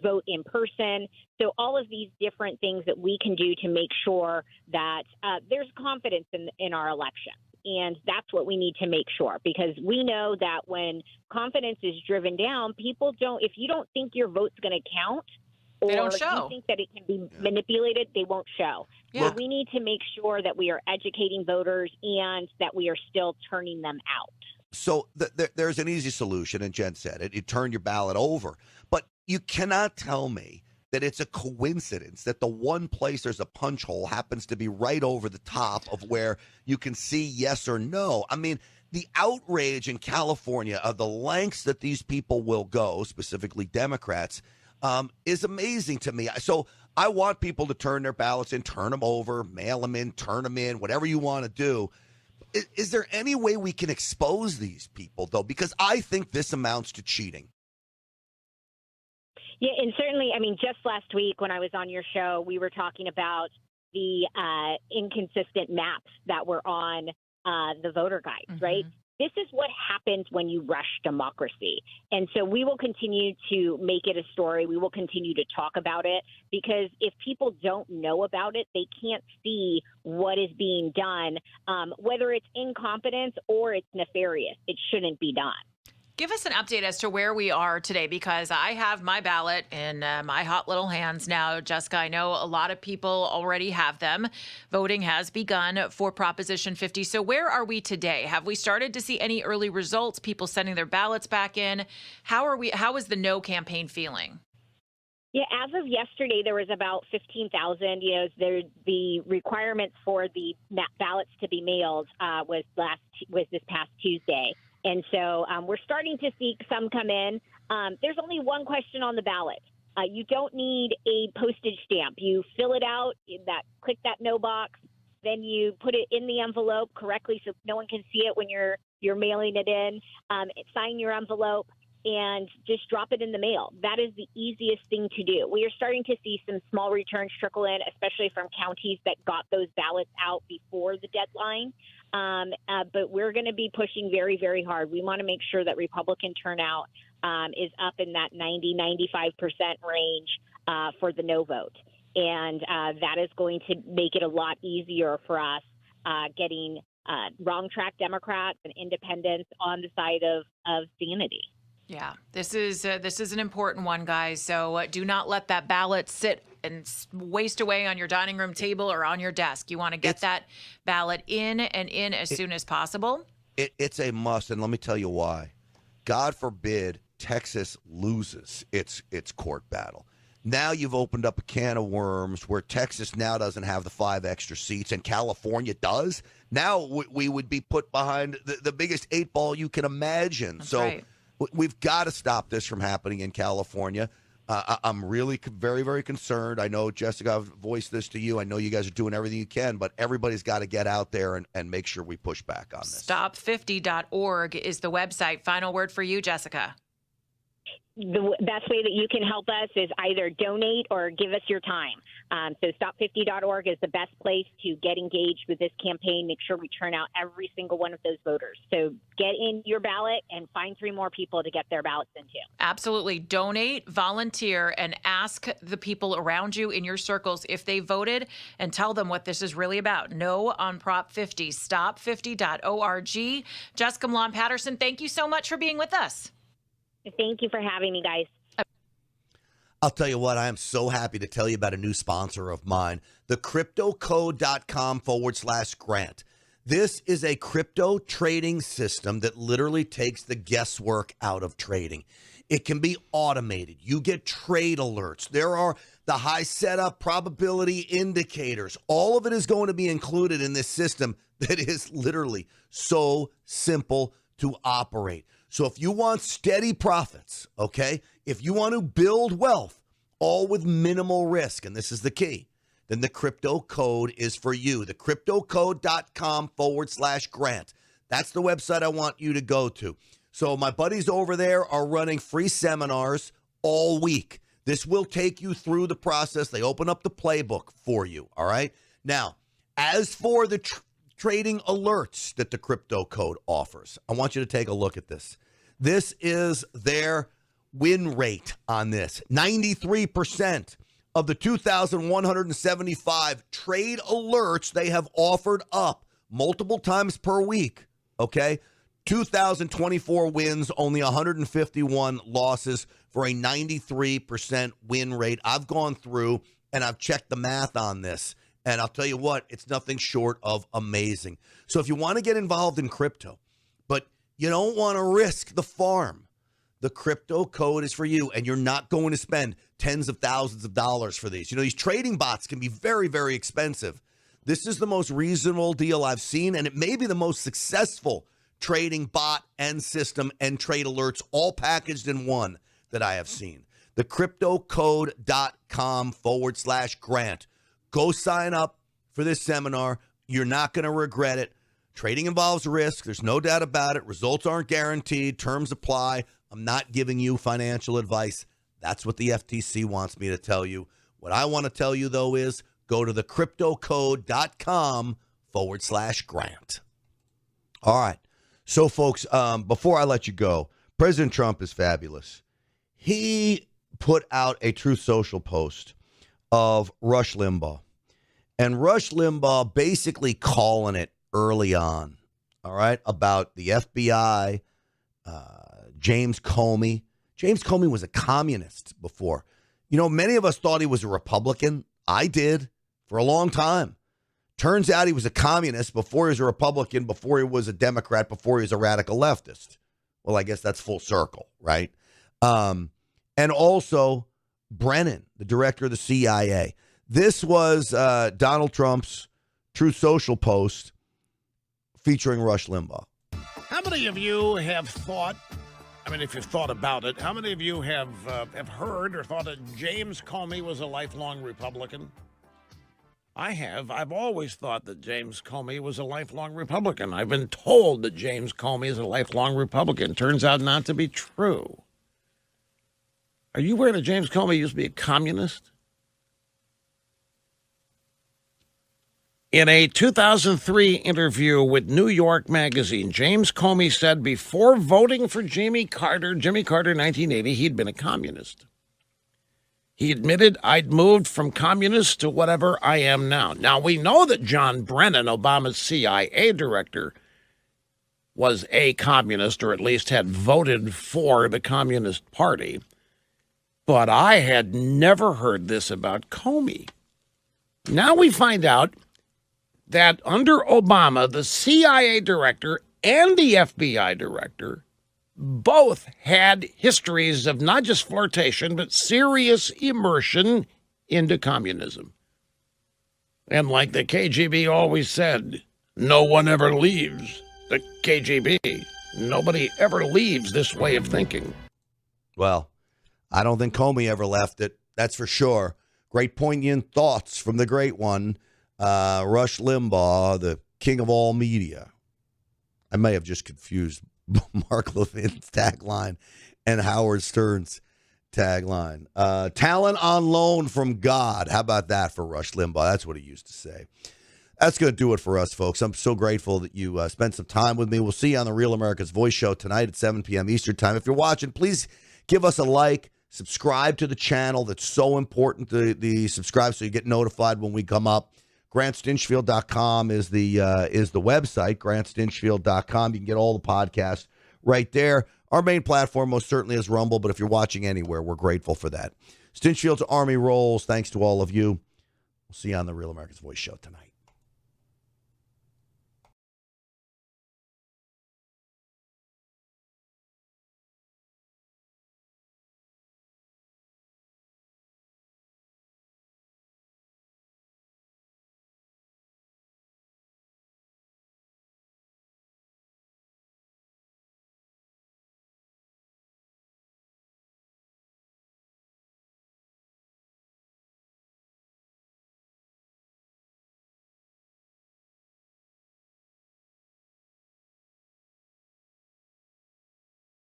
vote in person. So all of these different things that we can do to make sure that there's confidence in our election. And that's what we need to make sure, because we know that when confidence is driven down, people don't, if you don't think your vote's going to count, or they don't show. You think that it can be manipulated, they won't show. Yeah. So we need to make sure that we are educating voters and that we are still turning them out. So there's an easy solution, and Jen said it. You turn your ballot over. But you cannot tell me that it's a coincidence that the one place there's a punch hole happens to be right over the top of where you can see yes or no. I mean, the outrage in California of the lengths that these people will go, specifically Democrats, is amazing to me. So I want people to turn their ballots in, turn them over, mail them in, turn them in, whatever you want to do. Is there any way we can expose these people, though? Because I think this amounts to cheating. Yeah, and certainly, I mean, just last week when I was on your show, we were talking about the inconsistent maps that were on the voter guides, mm-hmm. right? This is what happens when you rush democracy. And so we will continue to make it a story. We will continue to talk about it, because if people don't know about it, they can't see what is being done, whether it's incompetence or it's nefarious. It shouldn't be done. Give us an update as to where we are today, because I have my ballot in my hot little hands now. Jessica, I know a lot of people already have them. Voting has begun for Proposition 50. So where are we today? Have we started to see any early results, people sending their ballots back in? How is the no campaign feeling? Yeah, as of yesterday, there was about 15,000. The requirements for the ballots to be mailed was this past Tuesday. And so we're starting to see some come in. There's only one question on the ballot. You don't need a postage stamp. You fill it out, click that no box, then you put it in the envelope correctly so no one can see it when you're mailing it in. Sign your envelope and just drop it in the mail. That is the easiest thing to do. We are starting to see some small returns trickle in, especially from counties that got those ballots out before the deadline. But we're going to be pushing very, very hard. We want to make sure that Republican turnout is up in that 90-95% range for the no vote. And that is going to make it a lot easier for us getting wrong track Democrats and independents on the side of sanity. Yeah, this is an important one, guys. So do not let that ballot sit and waste away on your dining room table or on your desk. You want to get that ballot in as soon as possible. It's a must, and let me tell you why. God forbid Texas loses its court battle. Now you've opened up a can of worms where Texas now doesn't have the 5 extra seats and California does. Now we would be put behind the biggest 8 ball you can imagine. That's so right. We've got to stop this from happening in California. I'm really very, very concerned. I know, Jessica, I've voiced this to you. I know you guys are doing everything you can, but everybody's got to get out there and make sure we push back on this. Stop50.org is the website. Final word for you, Jessica. The best way that you can help us is either donate or give us your time. So stop50.org is the best place to get engaged with this campaign. Make sure we turn out every single one of those voters. So get in your ballot and find 3 more people to get their ballots into. Absolutely. Donate, volunteer, and ask the people around you in your circles if they voted and tell them what this is really about. No on Prop 50. Stop50.org. Jessica Millan-Patterson, thank you so much for being with us. Thank you for having me, guys. I'll tell you what, I am so happy to tell you about a new sponsor of mine, the cryptocode.com/grant. This is a crypto trading system that literally takes the guesswork out of trading. It can be automated. You get trade alerts. There are the high setup probability indicators. All of it is going to be included in this system that is literally so simple to operate. So if you want steady profits, okay, if you want to build wealth, all with minimal risk, and this is the key, then the crypto code is for you. The cryptocode.com/grant. That's the website I want you to go to. So my buddies over there are running free seminars all week. This will take you through the process. They open up the playbook for you, all right? Now, as for the trading alerts that the crypto code offers, I want you to take a look at this. This is their win rate on this. 93% of the 2,175 trade alerts they have offered up multiple times per week, okay? 2,024 wins, only 151 losses for a 93% win rate. I've gone through and I've checked the math on this, and I'll tell you what, it's nothing short of amazing. So if you want to get involved in crypto, but you don't want to risk the farm, the crypto code is for you, and you're not going to spend tens of thousands of dollars for these. You know, these trading bots can be very, very expensive. This is the most reasonable deal I've seen, and it may be the most successful trading bot and system and trade alerts all packaged in one that I have seen. The cryptocode.com/grant. Go sign up for this seminar. You're not going to regret it. Trading involves risk. There's no doubt about it. Results aren't guaranteed. Terms apply. I'm not giving you financial advice. That's what the FTC wants me to tell you. What I want to tell you, though, is go to the cryptocode.com/grant. All right. So, folks, before I let you go, President Trump is fabulous. He put out a Truth Social post of Rush Limbaugh. And Rush Limbaugh basically calling it early on, all right, about the FBI, James Comey. James Comey was a communist before. You know, many of us thought he was a Republican. I did for a long time. Turns out he was a communist before he was a Republican, before he was a Democrat, before he was a radical leftist. Well, I guess that's full circle, right? And also Brennan, the director of the CIA. This was Donald Trump's Truth Social post featuring Rush Limbaugh. How many of you have thought, I mean, if you've thought about it, how many of you have heard or thought that James Comey was a lifelong Republican? I have. I've always thought that James Comey was a lifelong Republican. I've been told that James Comey is a lifelong Republican. Turns out not to be true. Are you aware that James Comey used to be a communist? In a 2003 interview with New York Magazine, James Comey said before voting for Jimmy Carter in 1980, he'd been a communist. He admitted, I'd moved from communist to whatever I am now. Now, we know that John Brennan, Obama's CIA director, was a communist, or at least had voted for the Communist Party. But I had never heard this about Comey. Now we find out that under Obama, the CIA director and the FBI director both had histories of not just flirtation, but serious immersion into communism. And like the KGB always said, no one ever leaves the KGB. Nobody ever leaves this way of thinking. Well, I don't think Comey ever left it. That's for sure. Great poignant thoughts from the great one, Rush Limbaugh, the king of all media. I may have just confused Mark Levin's tagline and Howard Stern's tagline. Talent on loan from God. How about that for Rush Limbaugh? That's what he used to say. That's going to do it for us, folks. I'm so grateful that you spent some time with me. We'll see you on the Real America's Voice show tonight at 7 p.m. Eastern time. If you're watching, please give us a like. Subscribe to the channel. That's so important to the subscribe so you get notified when we come up. GrantStinchfield.com is the website, GrantStinchfield.com. You can get all the podcasts right there. Our main platform most certainly is Rumble, but if you're watching anywhere, we're grateful for that. Stinchfield's Army rolls. Thanks to all of you. We'll see you on the Real America's Voice show tonight.